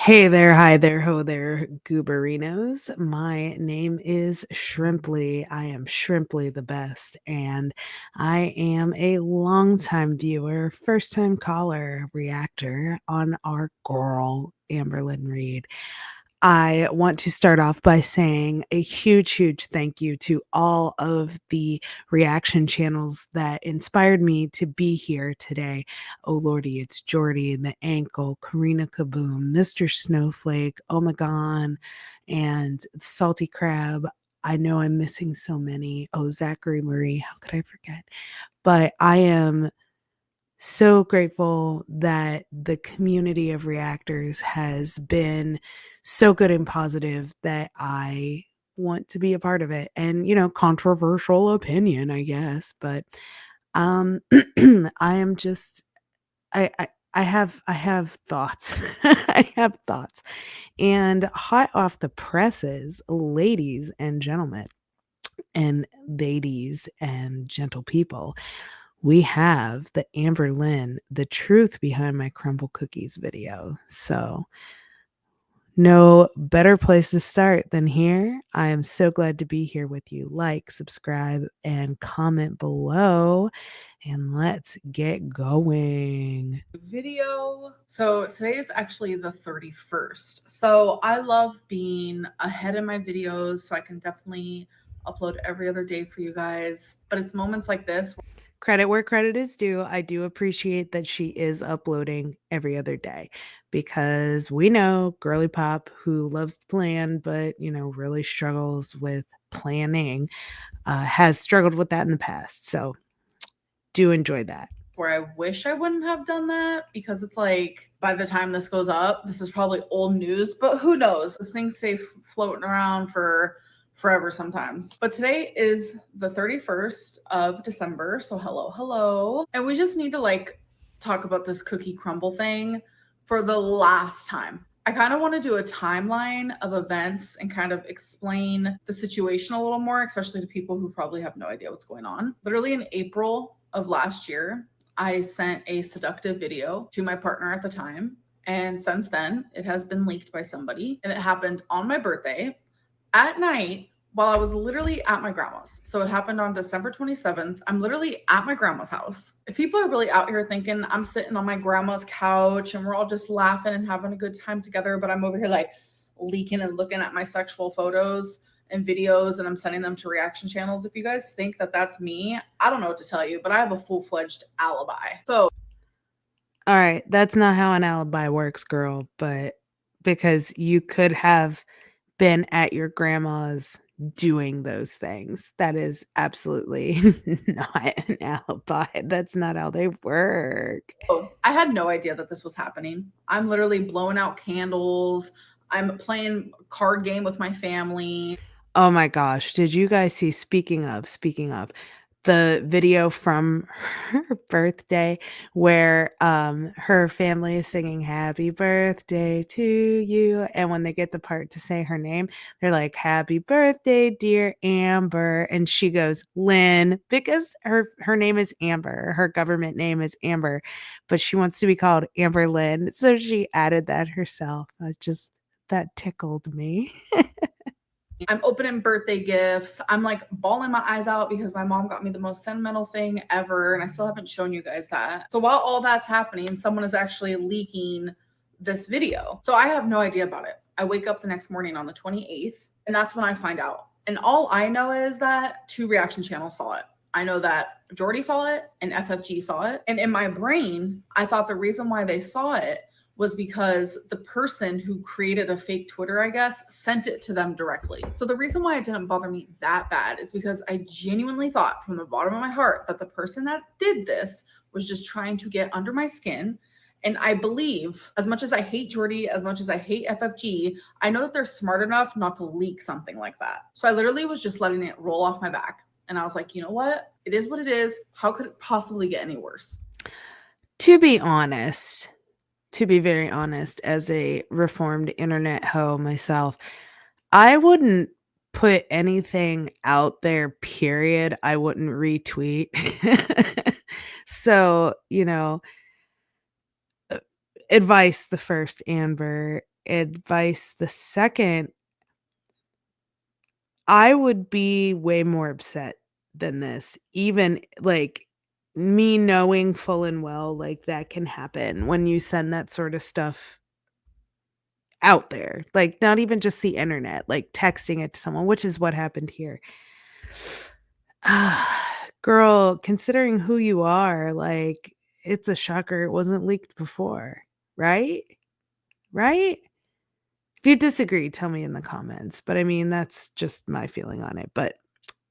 Hey there, hi there, ho there, gooberinos. My name is Shrimply. I am Shrimply the best, and I am a longtime viewer, first time caller, reactor on our girl, Lynn Reid. I want to start off by saying a huge, huge thank you to all of the reaction channels that inspired me to be here today. Oh lordy, it's Jordy and the Ankle, Karina Kaboom, Mr. Snowflake, Omegon, and Salty Crab. I know I'm missing so many. Oh, Zachary Marie, how could I forget? But I am so grateful that the community of reactors has been so good and positive that I want to be a part of it. And, controversial opinion, I guess, but I am just I have thoughts. I have thoughts. And hot off the presses, ladies and gentlemen, and ladies and gentle people, we have the Amber Lynn, the truth behind my crumble cookies video. So, no better place to start than here. I am so glad to be here with you. Like, subscribe, and comment below. And let's get going. Video. So today is actually the 31st. So I love being ahead in my videos, so I can definitely upload every other day for you guys. But it's moments like this. Credit where credit is due. I do appreciate that she is uploading every other day because we know girly pop who loves to plan, but really struggles with planning, has struggled with that in the past. So do enjoy that. Where I wish I wouldn't have done that because it's like by the time this goes up, this is probably old news, but who knows? Those things stay floating around for forever sometimes. But today is the 31st of December. So hello, hello. And we just need to talk about this cookie crumble thing for the last time. I kind of want to do a timeline of events and kind of explain the situation a little more, especially to people who probably have no idea what's going on. Literally in April of last year, I sent a seductive video to my partner at the time. And since then, it has been leaked by somebody. And it happened on my birthday at night while I was literally at my grandma's. So it happened on December 27th. I'm literally at my grandma's house. If people are really out here thinking I'm sitting on my grandma's couch and we're all just laughing and having a good time together, but I'm over here like leaking and looking at my sexual photos and videos and I'm sending them to reaction channels. If you guys think that that's me, I don't know what to tell you, but I have a full-fledged alibi. So All right, that's not how an alibi works, girl, but because you could have been at your grandma's doing those things. That is absolutely not an alibi. That's not how they work. I had no idea that this was happening. I'm literally blowing out candles. I'm playing a card game with my family. Oh my gosh, did you guys see, speaking of, the video from her birthday where, her family is singing happy birthday to you, and when they get the part to say her name, they're like, "Happy birthday, dear Amber," and she goes, "Lynn," because her name is Amber, her government name is Amber, but she wants to be called Amber Lynn, so she added that herself. That tickled me. I'm opening birthday gifts. I'm like bawling my eyes out because my mom got me the most sentimental thing ever. And I still haven't shown you guys that. So while all that's happening, someone is actually leaking this video. So I have no idea about it. I wake up the next morning on the 28th, and that's when I find out. And all I know is that 2 reaction channels saw it. I know that Jordy saw it and FFG saw it. And in my brain, I thought the reason why they saw it was because the person who created a fake Twitter, I guess, sent it to them directly. So the reason why it didn't bother me that bad is because I genuinely thought from the bottom of my heart that the person that did this was just trying to get under my skin. And I believe, as much as I hate Jordy, as much as I hate FFG, I know that they're smart enough not to leak something like that. So I literally was just letting it roll off my back. And I was like, you know what? It is what it is. How could it possibly get any worse? To be honest, to be very honest, as a reformed internet hoe myself, I wouldn't put anything out there, period. I wouldn't retweet. So, advice the first, Amber. advice. The second, I would be way more upset than this, even, like, me knowing full and well, like, that can happen when you send that sort of stuff out there, like, not even just the internet, like, texting it to someone, which is what happened here. Girl, considering who you are, like, it's a shocker it wasn't leaked before, right? Right? If you disagree, tell me in the comments, but I mean, that's just my feeling on it, but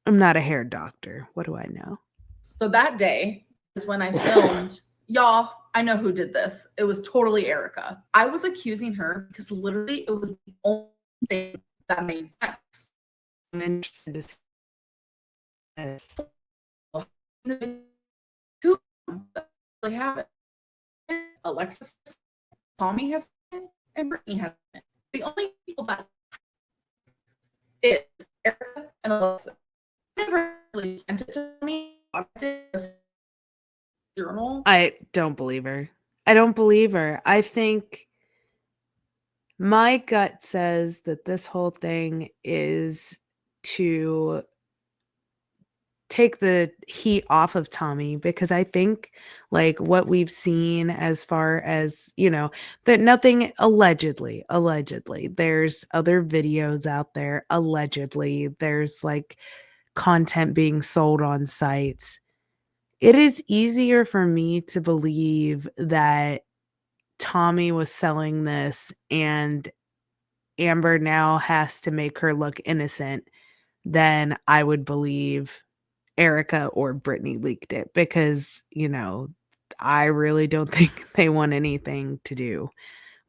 I'm not a hair doctor. What do I know? So that day is when I filmed. Y'all, I know who did this. It was totally Erica. I was accusing her because literally it was the only thing that made sense. I'm interested to see this. Two really have it. Alexis, Tommy has it, and Brittany has it. The only people that is Erica and Alexis. I never really sent it to me. I did a journal. I don't believe her. I don't believe her. I think my gut says that this whole thing is to take the heat off of Tommy, because I think, like, what we've seen as far as, that nothing allegedly, there's other videos out there, allegedly, there's, like, content being sold on sites. It is easier for me to believe that Tommy was selling this and Amber now has to make her look innocent than I would believe Erica or Brittany leaked it, because, I really don't think they want anything to do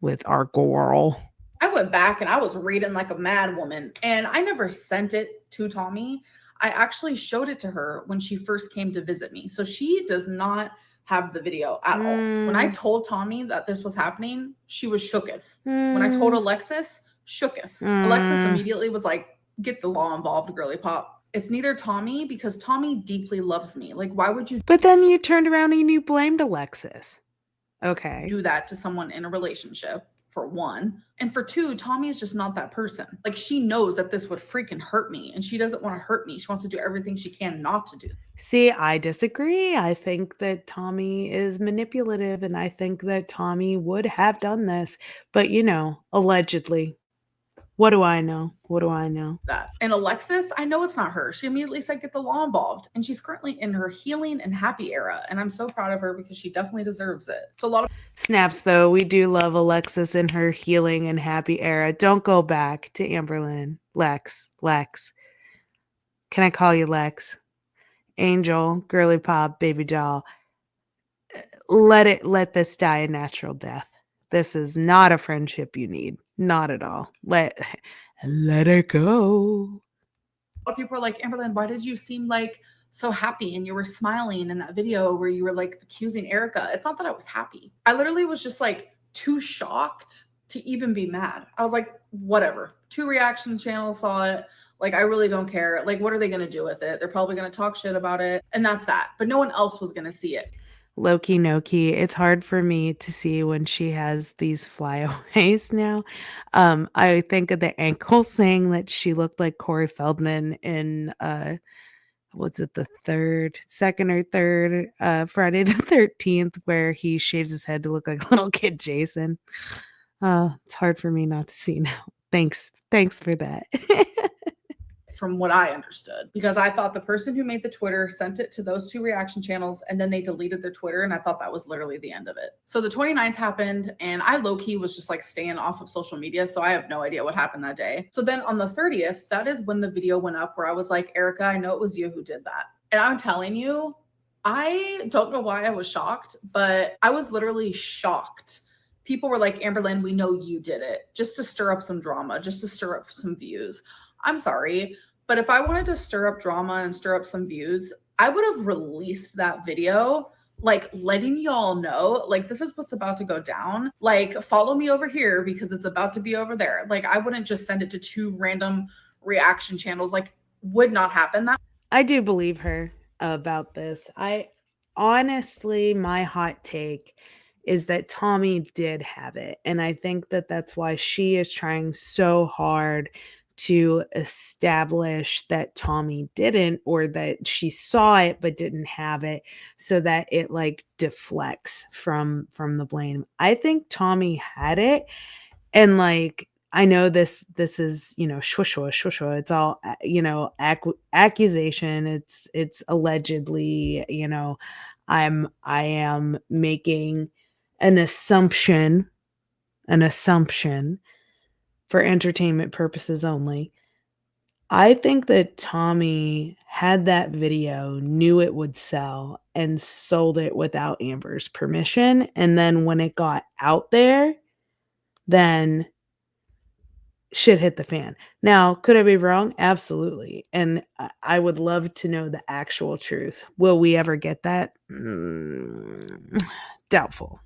with our GORL. I went back and I was reading like a mad woman, and I never sent it to Tommy. I actually showed it to her when she first came to visit me. So she does not have the video at all. When I told Tommy that this was happening, she was shooketh. When I told Alexis, shooketh. Alexis immediately was like, get the law involved, girly pop. It's neither Tommy, because Tommy deeply loves me. Like, why would you But then you turned around and you blamed Alexis. Okay. do that to someone in a relationship? For one, and for two, Tommy is just not that person. Like, she knows that this would freaking hurt me, and she doesn't want to hurt me. She wants to do everything she can not to do. See, I disagree. I think that Tommy is manipulative, and I think that Tommy would have done this, but, allegedly. What do I know? What do I know? That. And Alexis, I know it's not her. She immediately said, get the law involved. And she's currently in her healing and happy era. And I'm so proud of her because she definitely deserves it. So a lot of Snaps, though. We do love Alexis in her healing and happy era. Don't go back to Amberlynn. Lex. Can I call you Lex? Angel, girly pop, baby doll. Let this die a natural death. This is not a friendship you need. Not at all. Let it go. a lot of people are like, Amberlynn, why did you seem like so happy and you were smiling in that video where you were like accusing Erica? It's not that I was happy. I literally was just like too shocked to even be mad. I was like, whatever. 2 reaction channels saw it. Like, I really don't care. Like, what are they going to do with it? They're probably going to talk shit about it. And that's that. But no one else was going to see it. Loki Noki, it's hard for me to see when she has these flyaways now. I think of the ankle saying that she looked like Corey Feldman in was it the second or third Friday the 13th, where he shaves his head to look like little kid Jason. It's hard for me not to see now. Thanks for that. From what I understood, because I thought the person who made the Twitter sent it to those 2 reaction channels and then they deleted their Twitter, and I thought that was literally the end of it. So the 29th happened, and I low-key was just like staying off of social media, so I have no idea what happened that day. So then on the 30th, that is when the video went up where I was like, Erica, I know it was you who did that. And I'm telling you, I don't know why I was shocked, but I was literally shocked. People were like, Amberlynn, we know you did it, just to stir up some drama, just to stir up some views. I'm sorry, but if I wanted to stir up drama and stir up some views, I would have released that video, like letting y'all know, like, this is what's about to go down. Like, follow me over here because it's about to be over there. Like, I wouldn't just send it to 2 random reaction channels. Like, would not happen. That I do believe her about this. I honestly, my hot take is that Tommy did have it, and I think that that's why she is trying so hard to establish that Tommy didn't, or that she saw it but didn't have it, so that it, like, deflects from the blame. I think Tommy had it, and, like, I know this is, shwishwa, shwishwa, it's all, accusation, it's allegedly, I am making an assumption for entertainment purposes only. I think that Tommy had that video, knew it would sell, and sold it without Amber's permission, and then when it got out there, then shit hit the fan. Now, could I be wrong? Absolutely, and I would love to know the actual truth. Will we ever get that? Doubtful,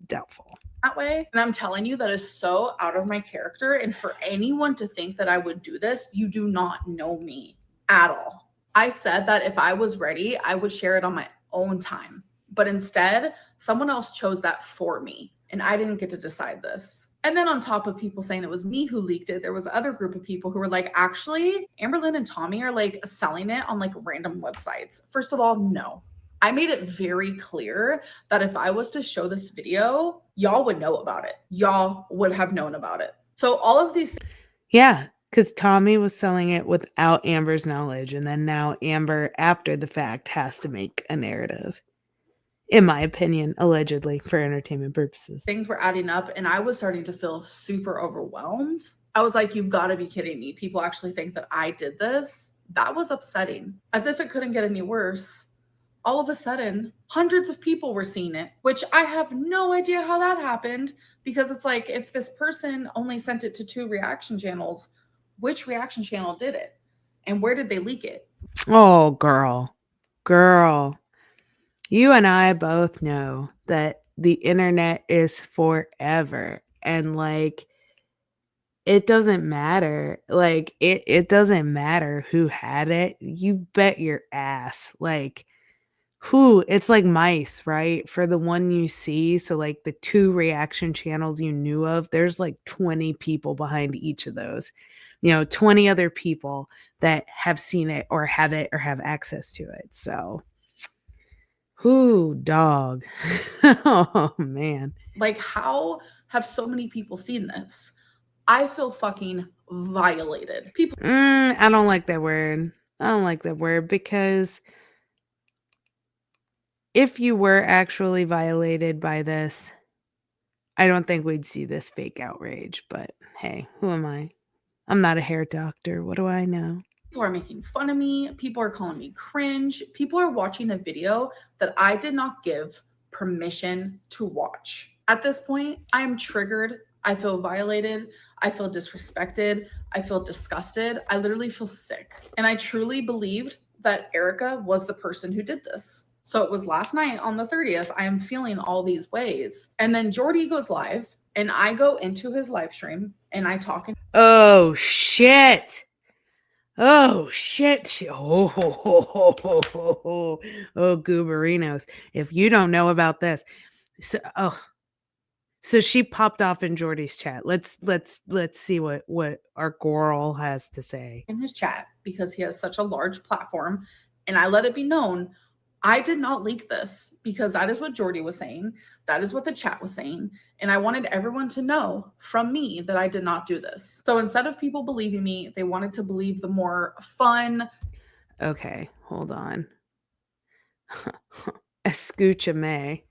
doubtful. that way. And I'm telling you, that is so out of my character. And for anyone to think that I would do this, you do not know me at all. I said that if I was ready, I would share it on my own time. But instead, someone else chose that for me. And I didn't get to decide this. And then on top of people saying it was me who leaked it, there was other group of people who were like, actually, Amberlynn and Tommy are like selling it on like random websites. First of all, no. I made it very clear that if I was to show this video, y'all would know about it. Y'all would have known about it. So all of these Yeah, because Tommy was selling it without Amber's knowledge, and then now Amber, after the fact, has to make a narrative. In my opinion, allegedly, for entertainment purposes. things were adding up, and I was starting to feel super overwhelmed. I was like, you've got to be kidding me. People actually think that I did this. That was upsetting. As if it couldn't get any worse. All of a sudden, hundreds of people were seeing it, which I have no idea how that happened, because it's like, if this person only sent it to 2 reaction channels, which reaction channel did it? And where did they leak it? Oh, girl. Girl. You and I both know that the internet is forever. And, like, it doesn't matter. Like, it doesn't matter who had it. You bet your ass. Like, who it's like mice, right? For the one you see, so, like, the 2 reaction channels you knew of, there's, like, 20 people behind each of those. 20 other people that have seen it or have access to it, so whoo, dog. Oh, man. Like, how have so many people seen this? I feel fucking violated. People I don't like that word. I don't like that word because if you were actually violated by this, I don't think we'd see this fake outrage, but hey, who am I? I'm not a hair doctor. What do I know? are making fun of me. People are calling me cringe. People are watching a video that I did not give permission to watch. At this point, I am triggered. I feel violated. I feel disrespected. I feel disgusted. I literally feel sick. And I truly believed that Erica was the person who did this. So it was last night on the 30th. I am feeling all these ways. And then Jordy goes live, and I go into his live stream and I talk. Oh, shit. Oh, shit. Oh, oh, Gooberinos. If you don't know about this. So she popped off in Jordy's chat. Let's see what our GORL has to say. In his chat, because he has such a large platform, and I let it be known I did not leak this, because that is what Jordy was saying. That is what the chat was saying. And I wanted everyone to know from me that I did not do this. So instead of people believing me, they wanted to believe the more fun. Okay, hold on. Escucha me.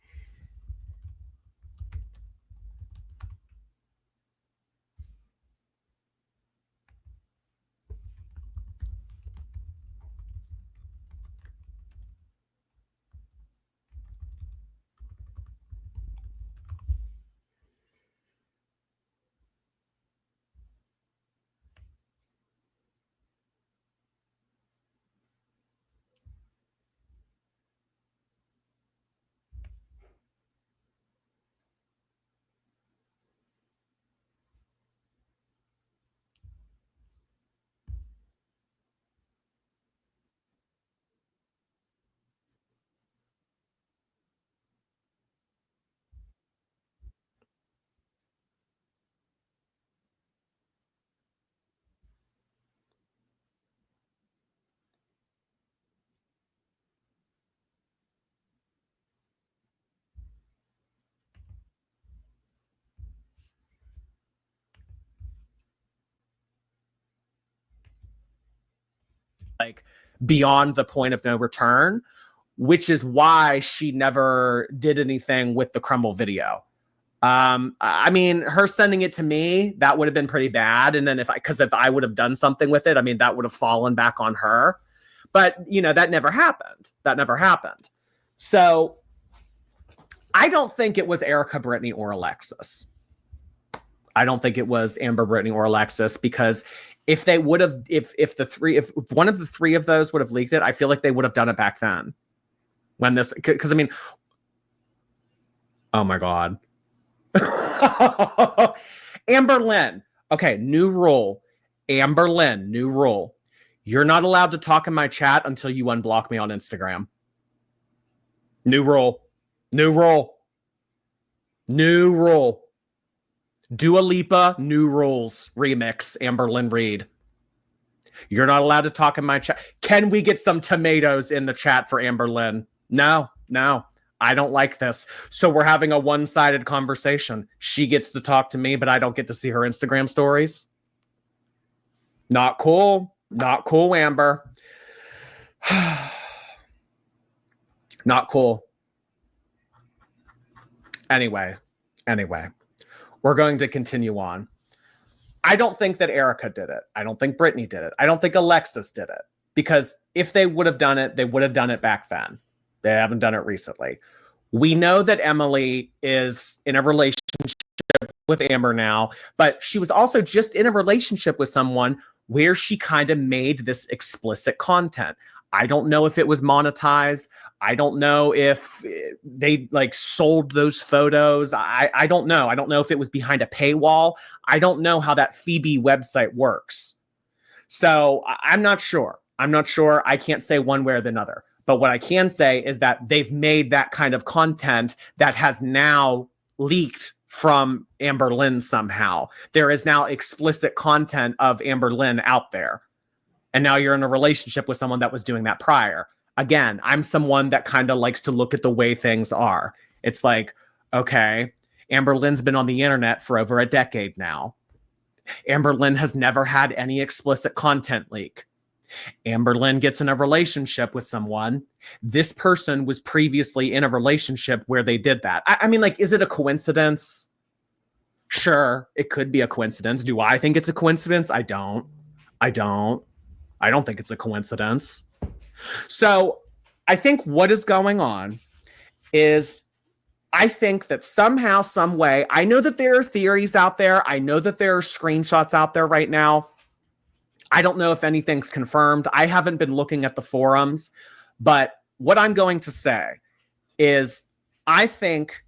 like beyond the point of no return, which is why she never did anything with the Crumble video. I mean, her sending it to me, that would have been pretty bad. And then if I would have done something with it, I mean, that would have fallen back on her. But, you know, that never happened. That never happened. So I don't think it was Erica, Brittany, or Alexis. I don't think it was Amber, Brittany, or Alexis, because if they would have, if one of the three of those would have leaked it, I feel like they would have done it back then. When this, because I mean, oh my God. Amber Lynn. Okay, new rule. Amber Lynn, new rule. You're not allowed to talk in my chat until you unblock me on Instagram. New rule. New rule. New rule. Dua Lipa, New Rules remix, Amber Lynn Reid. You're not allowed to talk in my chat. Can we get some tomatoes in the chat for Amber Lynn? No, I don't like this. So we're having a one-sided conversation. She gets to talk to me, but I don't get to see her Instagram stories. Not cool. Not cool, Amber. Not cool. Anyway, we're going to continue on. I don't think that Erica did it. I don't think Brittany did it. I don't think Alexis did it. Because if they would have done it, they would have done it back then. They haven't done it recently. We know that Emily is in a relationship with Amber now, but she was also just in a relationship with someone where she kind of made this explicit content. I don't know if it was monetized. I don't know if they like sold those photos. I don't know. I don't know if it was behind a paywall. I don't know how that Phoebe website works. So I'm not sure. I can't say one way or the other. But what I can say is that they've made that kind of content that has now leaked from Amber Lynn somehow. There is now explicit content of Amber Lynn out there. And now you're in a relationship with someone that was doing that prior. Again, I'm someone that kind of likes to look at the way things are. It's like, okay, Amber Lynn's been on the internet for over a decade now. Amber Lynn has never had any explicit content leak. Amber Lynn gets in a relationship with someone. This person was previously in a relationship where they did that. I mean, like, is it a coincidence? Sure, it could be a coincidence. Do I think it's a coincidence? I don't think it's a coincidence. So I think what is going on is I think that somehow, some way, I know that there are theories out there. I know that there are screenshots out there right now. I don't know if anything's confirmed. I haven't been looking at the forums, but what I'm going to say is I think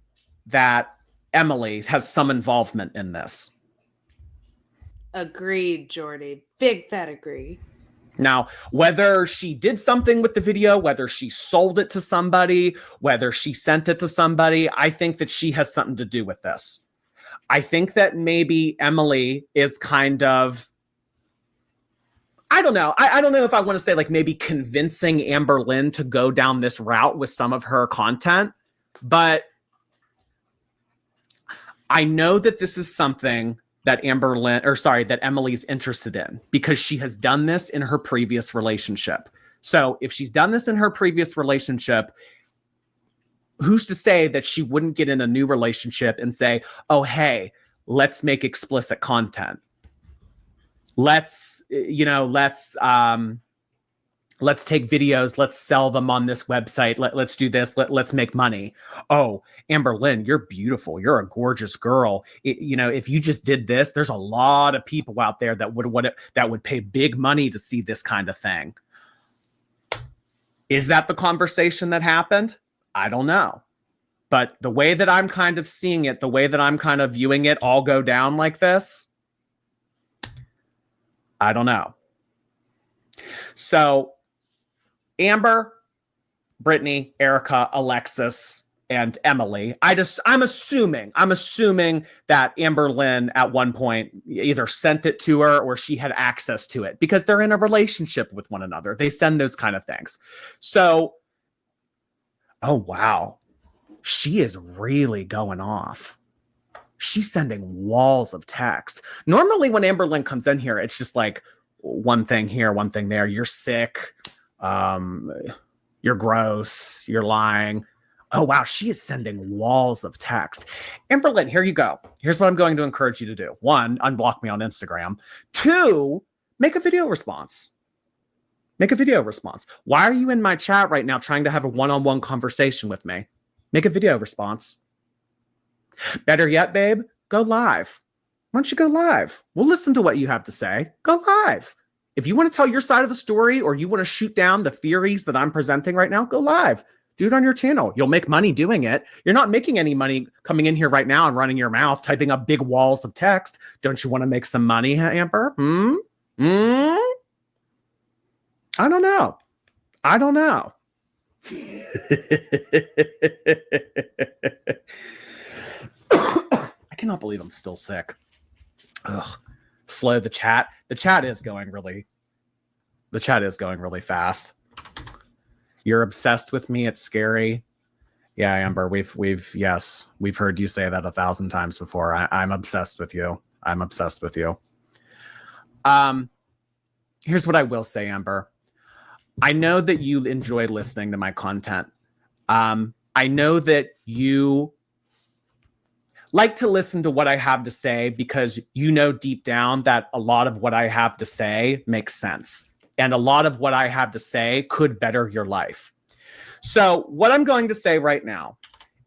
that Emily has some involvement in this. Agreed, Jordy. Big fat agree. Now, whether she did something with the video, whether she sold it to somebody, whether she sent it to somebody, I think that she has something to do with this. I think that maybe Emily is kind of, I don't know. I don't know if I want to say like maybe convincing Amber Lynn to go down this route with some of her content, but I know that this is something that that Emily's interested in because she has done this in her previous relationship. So if she's done this in her previous relationship, who's to say that she wouldn't get in a new relationship and say, oh, hey, let's make explicit content. Let's take videos. Let's sell them on this website. Let's do this. Let's make money. Oh, Amber Lynn, you're beautiful. You're a gorgeous girl. If you just did this, there's a lot of people out there that would pay big money to see this kind of thing. Is that the conversation that happened? I don't know. But the way that I'm kind of seeing it, the way that I'm kind of viewing it all go down like this, I don't know. So Amber, Brittany, Erica, Alexis, and Emily. I'm assuming that Amber Lynn at one point either sent it to her or she had access to it because they're in a relationship with one another. They send those kind of things. So, oh wow, she is really going off. She's sending walls of text. Normally when Amber Lynn comes in here, it's just like one thing here, one thing there. You're sick. You're gross. You're lying. Oh, wow. She is sending walls of text. Amberlynn, here you go. Here's what I'm going to encourage you to do. 1, unblock me on Instagram. 2, make a video response. Make a video response. Why are you in my chat right now trying to have a one-on-one conversation with me? Make a video response. Better yet, babe, go live. Why don't you go live? We'll listen to what you have to say. Go live. If you want to tell your side of the story or you want to shoot down the theories that I'm presenting right now, go live. Do it on your channel. You'll make money doing it. You're not making any money coming in here right now and running your mouth, typing up big walls of text. Don't you want to make some money, Amber? I don't know. I don't know. I cannot believe I'm still sick. Ugh. Slow the chat. The chat is going really fast. You're obsessed with me. It's scary. Yeah, Amber, we've heard you say that 1,000 times before. I'm obsessed with you. I'm obsessed with you. Here's what I will say, Amber. I know that you enjoy listening to my content. I know that you like to listen to what I have to say because you know deep down that a lot of what I have to say makes sense. And a lot of what I have to say could better your life. So what I'm going to say right now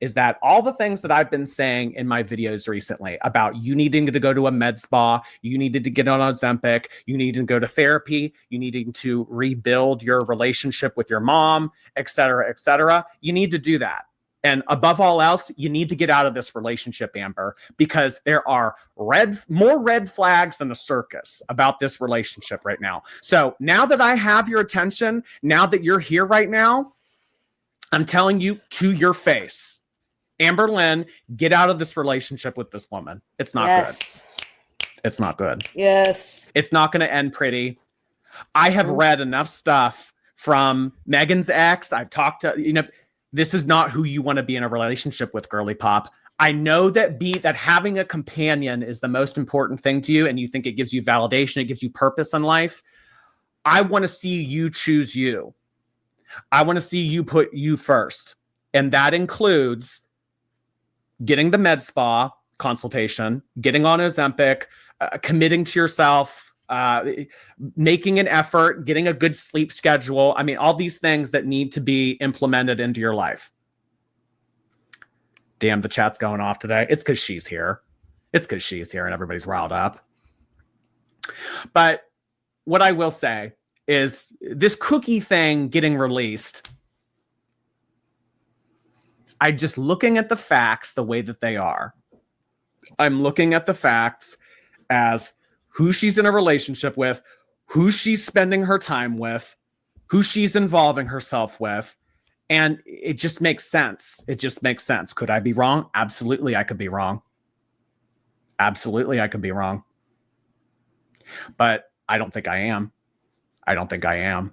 is that all the things that I've been saying in my videos recently about you needing to go to a med spa, you needed to get on Ozempic, you need to go to therapy, you needing to rebuild your relationship with your mom, et cetera, you need to do that. And above all else, you need to get out of this relationship, Amber, because there are more red flags than a circus about this relationship right now. So now that I have your attention, now that you're here right now, I'm telling you to your face, Amberlynn, get out of this relationship with this woman. It's not good. It's not good. Yes. It's not going to end pretty. I have read enough stuff from Megan's ex. I've talked to, this is not who you want to be in a relationship with, girly pop. I know that having a companion is the most important thing to you, and you think it gives you validation, it gives you purpose in life. I want to see you choose you. I want to see you put you first. And that includes getting the med spa consultation, getting on Ozempic, committing to yourself, making an effort, getting a good sleep schedule. I mean, all these things that need to be implemented into your life. Damn, the chat's going off today. It's because she's here. It's because she's here and everybody's riled up. But what I will say is this cookie thing getting released, I'm just looking at the facts the way that they are. I'm looking at the facts as who she's in a relationship with, who she's spending her time with, who she's involving herself with. And it just makes sense. It just makes sense. Could I be wrong? Absolutely, I could be wrong. Absolutely, I could be wrong. But I don't think I am. I don't think I am.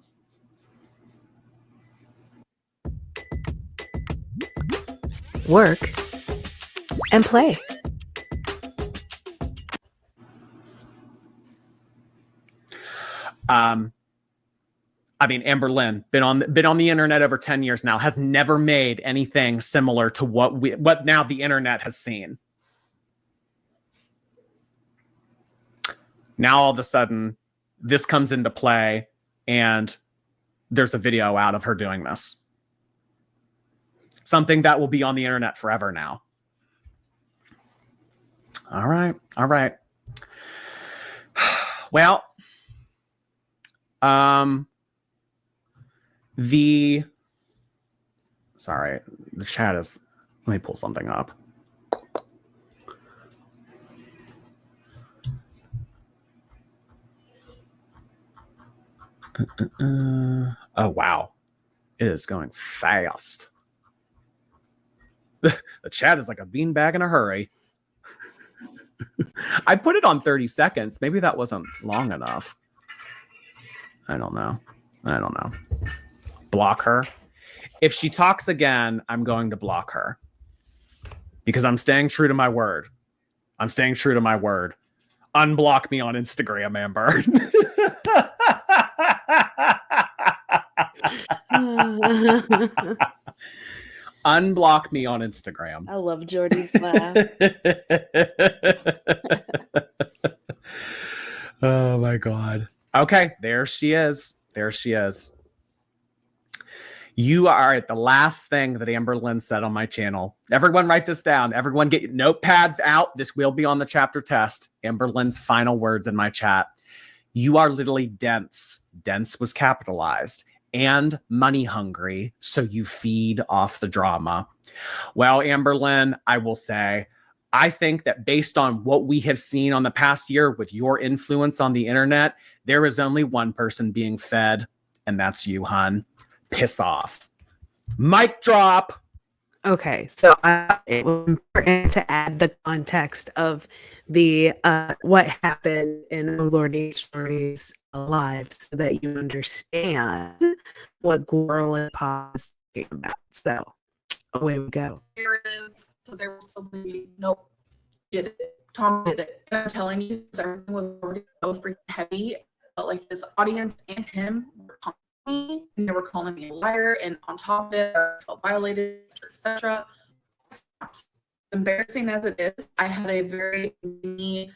Work and play. I mean, Amberlynn, been on the internet over 10 years now, has never made anything similar to what now the internet has seen. Now all of a sudden, this comes into play, and there's a video out of her doing this. Something that will be on the internet forever now. All right. Well, sorry, the chat is, let me pull something up. Oh, wow. It is going fast. The chat is like a beanbag in a hurry. I put it on 30 seconds. Maybe that wasn't long enough. I don't know. Block her. If she talks again, I'm going to block her. Because I'm staying true to my word. Unblock me on Instagram, Amber. Unblock me on Instagram. I love Jordy's laugh. Oh my God. Okay, there she is. There she is. You are at the last thing that Amber Lynn said on my channel. Everyone write this down. Everyone get your notepads out. This will be on the chapter test. Amber Lynn's final words in my chat. You are literally dense. Dense was capitalized. And money hungry, so you feed off the drama. Well, Amber Lynn, I will say, I think that based on what we have seen on the past year with your influence on the internet, there is only one person being fed, and that's you, hun. Piss off. Mic drop. Okay, so it was important to add the context of the what happened in Lordy Stories lives so that you understand what GORL and Pop is talking about. So away we go. Narrative. So there was somebody, nope, did it. Tom did it. And I'm telling you, everything was already so freaking heavy. But like his audience and him were calling me, and they were calling me a liar, and on top of it, I felt violated, etc. Embarrassing as it is, I had a very mini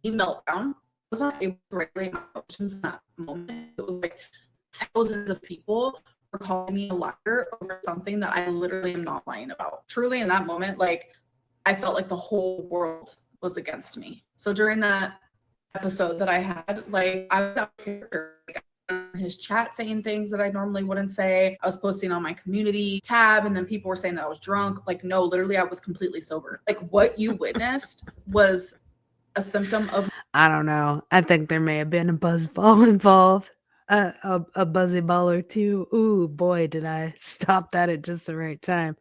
meltdown. I was not able to regulate my emotions in that moment. It was like thousands of people were calling me a liar over something that I literally am not lying about. Truly, in that moment, like I felt like the whole world was against me. So during that episode that I had, like I was out of character. Like, in his chat saying things that I normally wouldn't say. I was posting on my community tab, and then people were saying that I was drunk. Like, no, literally, I was completely sober. Like, what you witnessed was a symptom of. I don't know. I think there may have been a buzz ball involved. A buzzy ball or two. Ooh, boy, did I stop that at just the right time.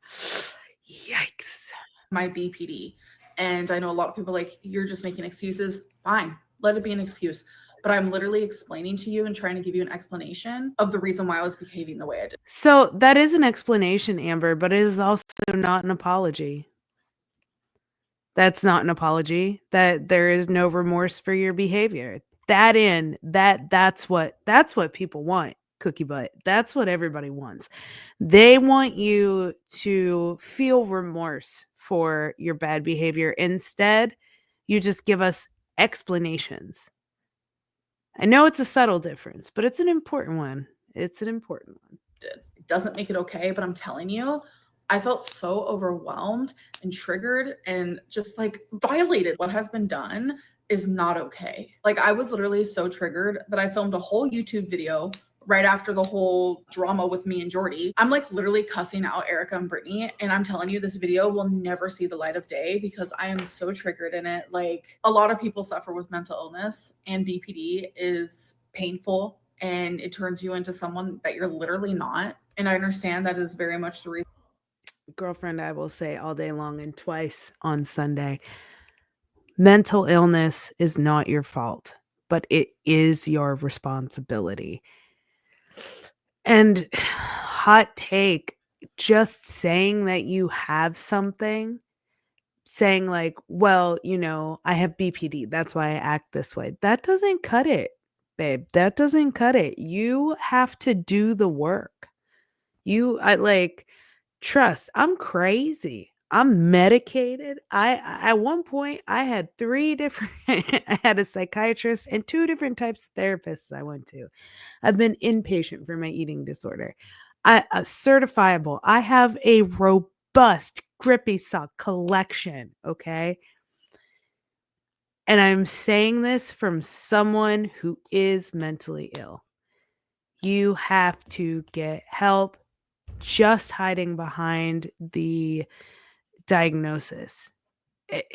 Yikes. My BPD. And I know a lot of people like, you're just making excuses. Fine, let it be an excuse. But I'm literally explaining to you and trying to give you an explanation of the reason why I was behaving the way I did. So that is an explanation, Amber, but it is also not an apology. That's not an apology. That there is no remorse for your behavior. That's what people want, cookie butt. That's what everybody wants. They want you to feel remorse for your bad behavior. Instead, you just give us explanations. I know it's a subtle difference, but it's an important one. It's an important one. It doesn't make it okay, but I'm telling you, I felt so overwhelmed and triggered and just like violated. What has been done is not okay. Like I was literally so triggered that I filmed a whole YouTube video right after the whole drama with me and Jordy. I'm like literally cussing out Erica and Brittany, and I'm telling you, this video will never see the light of day because I am so triggered in it. Like a lot of people suffer with mental illness, and BPD is painful and it turns you into someone that you're literally not. And I understand that is very much the reason. Girlfriend, I will say all day long and twice on Sunday. Mental illness is not your fault, but it is your responsibility. And hot take, just saying that you have something, saying like, well, you know, I have BPD, that's why I act this way. That doesn't cut it, babe. That doesn't cut it. You have to do the work. Trust, I'm crazy. I'm medicated. At one point I had 3 different I had a psychiatrist and 2 different types of therapists I went to. I've been inpatient for my eating disorder. Certifiable. I have a robust grippy sock collection, okay? And I'm saying this from someone who is mentally ill. You have to get help. Just hiding behind the diagnosis, it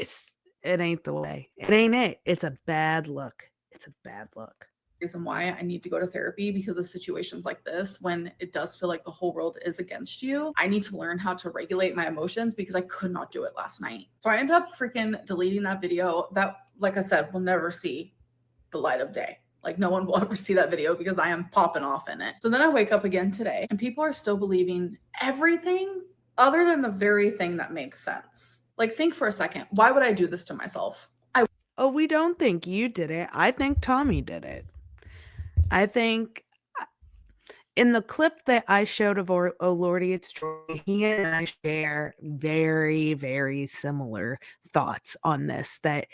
ain't the way. It ain't it. It's a bad look. It's a bad look. Reason why I need to go to therapy, because of situations like this, when it does feel like the whole world is against you, I need to learn how to regulate my emotions because I could not do it last night. So I end up freaking deleting that video that, like I said, will never see the light of day. Like no one will ever see that video because I am popping off in it. So then I wake up again today and people are still believing everything other than the very thing that makes sense. Like think for a second, why would I do this to myself? Oh, we don't think you did it. I think Tommy did it. I think in the clip that I showed of Oh Lordy, It's Joy, he and I share very, very similar thoughts on this, that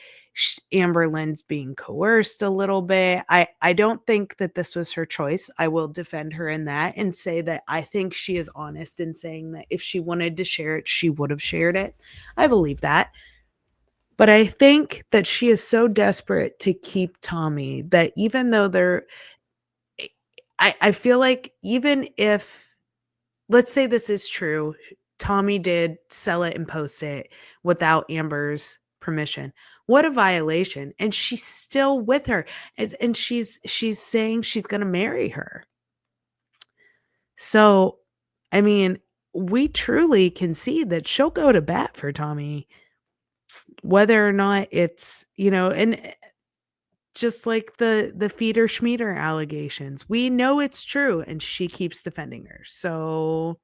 Amber Lynn's being coerced a little bit. I don't think that this was her choice. I will defend her in that and say that I think she is honest in saying that if she wanted to share it, she would have shared it. I believe that. But I think that she is so desperate to keep Tommy that even though I feel like even if, let's say this is true, Tommy did sell it and post it without Amber's permission. What a violation. And she's still with her. And she's saying she's going to marry her. So, I mean, we truly can see that she'll go to bat for Tommy, whether or not it's, and just like the feeder schmeeder allegations, we know it's true, and she keeps defending her. So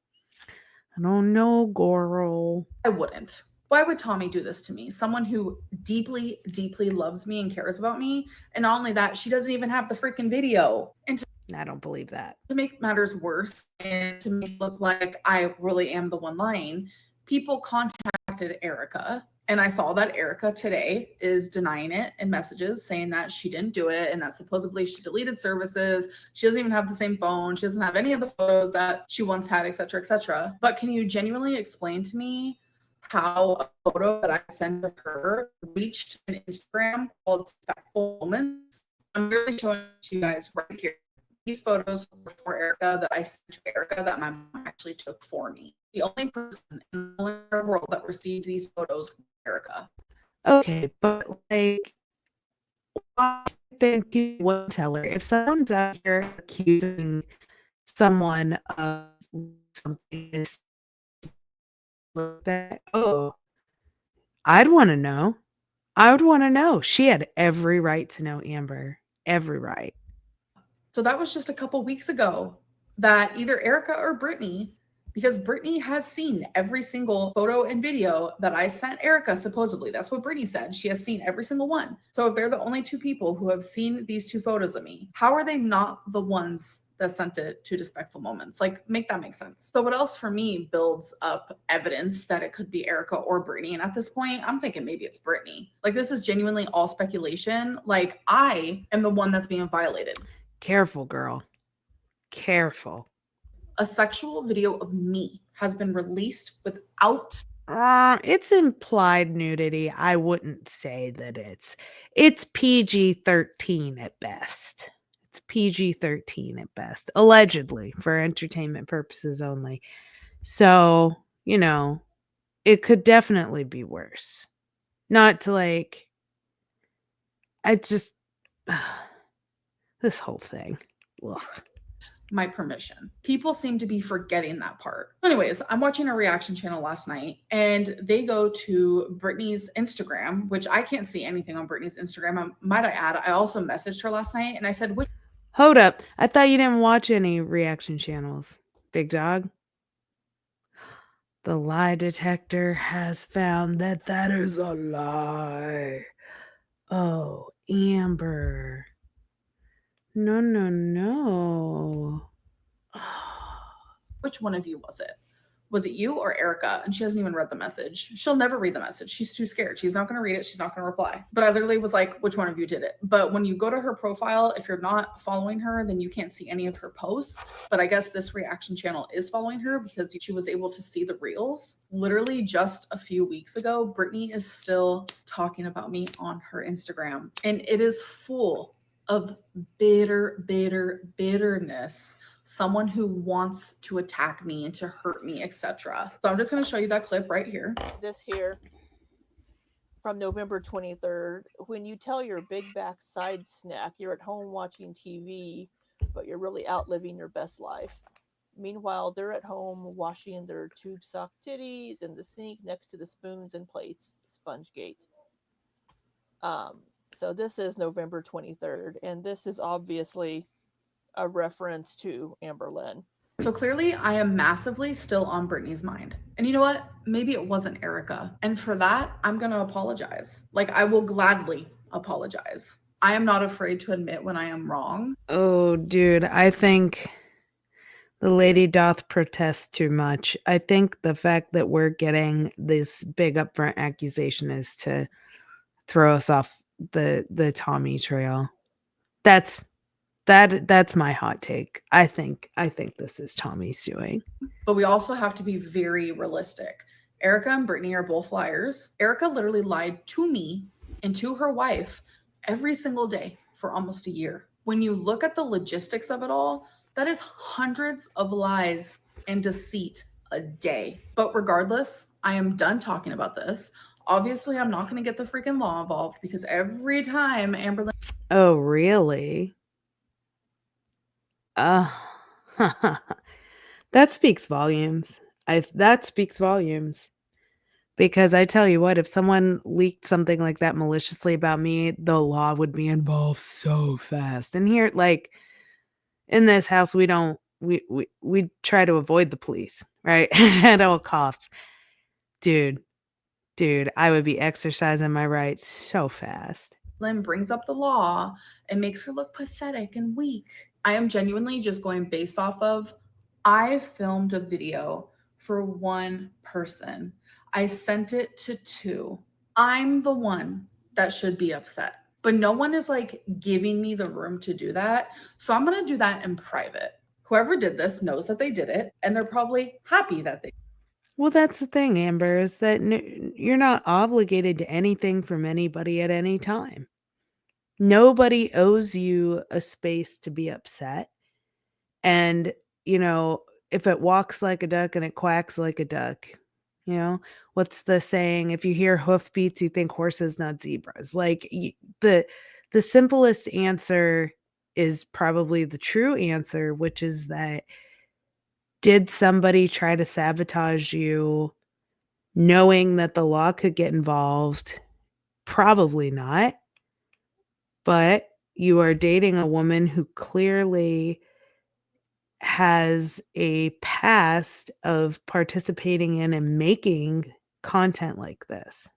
I don't know, GORL. I wouldn't. Why would Tommy do this to me? Someone who deeply, deeply loves me and cares about me. And not only that, she doesn't even have the freaking video. And I don't believe that. to make matters worse and to make it look like I really am the one lying, people contacted Erica. And I saw that Erica today is denying it in messages, saying that she didn't do it and that supposedly she deleted services. She doesn't even have the same phone. She doesn't have any of the photos that she once had, et cetera, et cetera. But can you genuinely explain to me how a photo that I sent to her reached an Instagram called Respectful Moments? I'm really showing it to you guys right here. These photos were for Erica that I sent to Erica that my mom actually took for me. The only person in the entire world that received these photos was Erica. Okay, but like, I think you would tell her if someone's out here accusing someone of something that, oh, I'd want to know. I would want to know. She had every right to know, Amber. Every right. So that was just a couple weeks ago that either Erica or Brittany, because Brittany has seen every single photo and video that I sent Erica, supposedly. That's what Brittany said. She has seen every single one. So if they're the only two people who have seen these two photos of me, how are they not the ones that sent it to Respectful Moments? Like, make that make sense. So what else for me builds up evidence that it could be Erica or Brittany? And at this point, I'm thinking maybe it's Brittany. Like, this is genuinely all speculation. Like, I am the one that's being violated. Careful, girl. Careful. A sexual video of me has been released without. It's implied nudity. I wouldn't say that it's PG-13 at best. It's PG-13 at best, allegedly, for entertainment purposes only. So, it could definitely be worse. Not to like, I just, this whole thing. Ugh. My permission. People seem to be forgetting that part. Anyways, I'm watching a reaction channel last night and they go to Brittany's Instagram, which I can't see anything on Brittany's Instagram. Might I add, I also messaged her last night and I said, which. Hold up. I thought you didn't watch any reaction channels, big dog. The lie detector has found that is a lie. Oh, Amber. No. Which one of you was it? Was it you or Erica? And she hasn't even read the message. She'll never read the message. She's too scared. She's not going to read it. She's not going to reply. But I literally was like, which one of you did it? But when you go to her profile, if you're not following her, then you can't see any of her posts. But I guess this reaction channel is following her because she was able to see the reels. Literally just a few weeks ago, Brittany is still talking about me on her Instagram. And it is full of bitterness. Someone who wants to attack me and to hurt me, etc. So I'm just going to show you that clip right here. This here from November 23rd. When you tell your big back side snack you're at home watching TV, but you're really out living your best life. Meanwhile, they're at home washing their tube sock titties in the sink next to the spoons and plates. SpongeGate. So this is November 23rd, and this is obviously a reference to Amber Lynn. So clearly I am massively still on Brittany's mind. And you know what? Maybe it wasn't Erica. And for that, I'm going to apologize. Like, I will gladly apologize. I am not afraid to admit when I am wrong. Oh, dude, I think the lady doth protest too much. I think the fact that we're getting this big upfront accusation is to throw us off the Tommy trail. That's my hot take. I think this is Tommy suing. But we also have to be very realistic. Erica and Brittany are both liars. Erica literally lied to me and to her wife every single day for almost a year. When you look at the logistics of it all, that is hundreds of lies and deceit a day. But regardless, I am done talking about this. Obviously, I'm not going to get the freaking law involved because every time Amber Lynn. Oh, really? That speaks volumes. That speaks volumes. Because I tell you what, if someone leaked something like that maliciously about me, the law would be involved so fast. And here, like, in this house, we try to avoid the police, right? At all costs. Dude, I would be exercising my rights so fast. Lynn brings up the law and makes her look pathetic and weak. I am genuinely just going based off of, I filmed a video for one person. I sent it to 2. I'm the one that should be upset. But no one is like giving me the room to do that. So I'm going to do that in private. Whoever did this knows that they did it, and they're probably happy that they. Well, that's the thing, Amber, is that you're not obligated to anything from anybody at any time. Nobody owes you a space to be upset. And, you know, if it walks like a duck and it quacks like a duck, you know, what's the saying? If you hear hoofbeats, you think horses, not zebras. Like the simplest answer is probably the true answer, which is that did somebody try to sabotage you knowing that the law could get involved? Probably not. But you are dating a woman who clearly has a past of participating in and making content like this.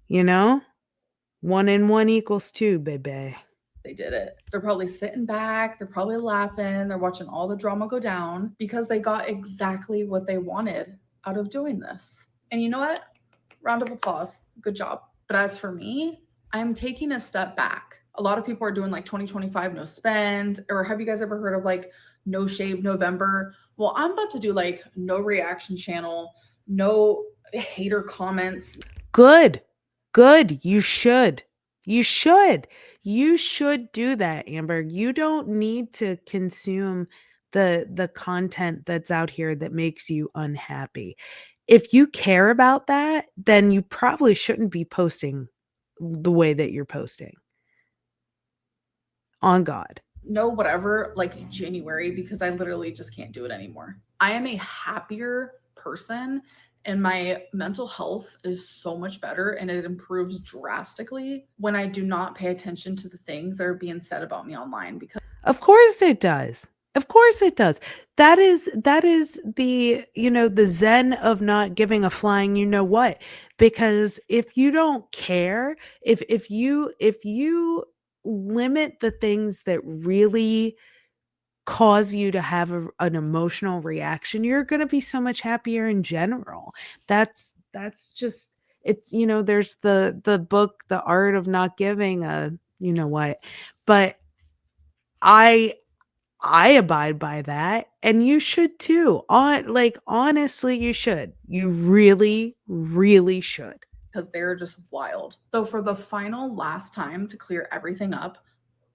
You know? 1 and 1 equals 2, baby. They did it. They're probably sitting back, they're probably laughing, they're watching all the drama go down because they got exactly what they wanted out of doing this. And you know what? Round of applause. Good job. But as for me, I'm taking a step back. A lot of people are doing like 2025 no spend, or have you guys ever heard of like no shave November? Well, I'm about to do like no reaction channel, no hater comments. Good. You should. You should do that, Amber. You don't need to consume the content that's out here that makes you unhappy. If you care about that, then you probably shouldn't be posting the way that you're posting. On God. No, whatever, like January, because I literally just can't do it anymore. I am a happier person and my mental health is so much better and it improves drastically when I do not pay attention to the things that are being said about me online. Because of course it does. Of course it does. That is the, you know, the zen of not giving a flying you know what. Because if you don't care, if you limit the things that really cause you to have an emotional reaction, you're going to be so much happier in general. That's just, it's, you know, there's the book, The Art of Not Giving a you know what. But I abide by that, and you should too. Honestly, you should. You really, really should. Because they're just wild. So for the final last time to clear everything up,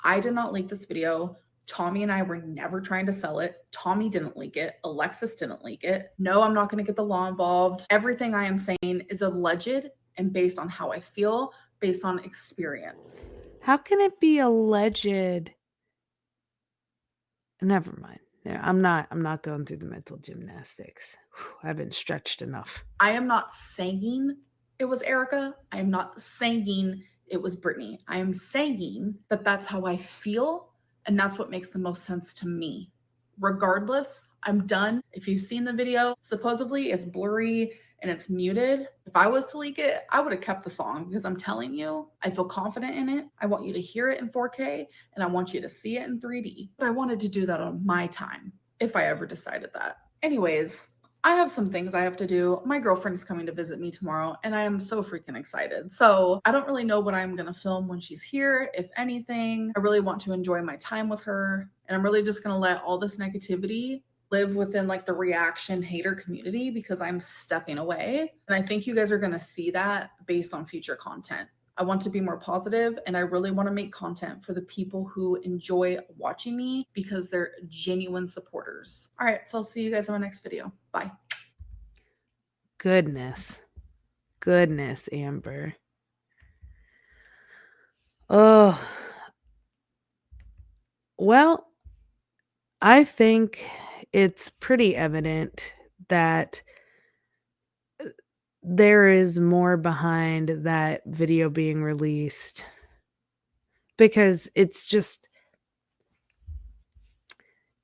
I did not leak this video. Tommy and I were never trying to sell it. Tommy didn't leak it. Alexis didn't leak it. No, I'm not going to get the law involved. Everything I am saying is alleged and based on how I feel, based on experience. How can it be alleged? Never mind. Yeah, I'm not going through the mental gymnastics. Whew, I've been stretched enough. I am not saying it was Erica. I am not saying it was Brittany. I am saying that that's how I feel, and that's what makes the most sense to me. Regardless, I'm done. If you've seen the video, supposedly it's blurry and it's muted. If I was to leak it, I would have kept the song because I'm telling you, I feel confident in it. I want you to hear it in 4K and I want you to see it in 3D. But I wanted to do that on my time if I ever decided that. Anyways, I have some things I have to do. My girlfriend is coming to visit me tomorrow and I am so freaking excited. So I don't really know what I'm going to film when she's here. If anything, I really want to enjoy my time with her. And I'm really just going to let all this negativity live within like the reaction hater community because I'm stepping away. And I think you guys are going to see that based on future content. I want to be more positive and I really want to make content for the people who enjoy watching me because they're genuine supporters. All right, so I'll see you guys in my next video. Bye. Goodness, Amber. Oh, well, I think it's pretty evident that there is more behind that video being released because it's just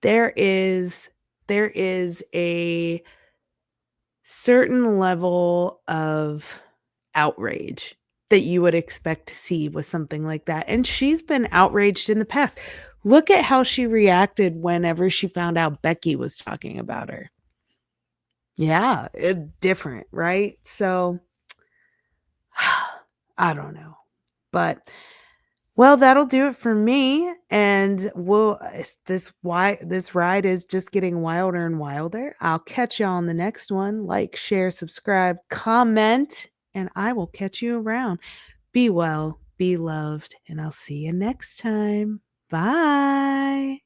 there is a certain level of outrage that you would expect to see with something like that. And she's been outraged in the past. Look at how she reacted whenever she found out Becky was talking about her. Yeah, different, right? So I don't know. But well, that'll do it for me. And this ride is just getting wilder and wilder. I'll catch you on the next one. Like, share, subscribe, comment, and I will catch you around. Be well, be loved, and I'll see you next time. Bye.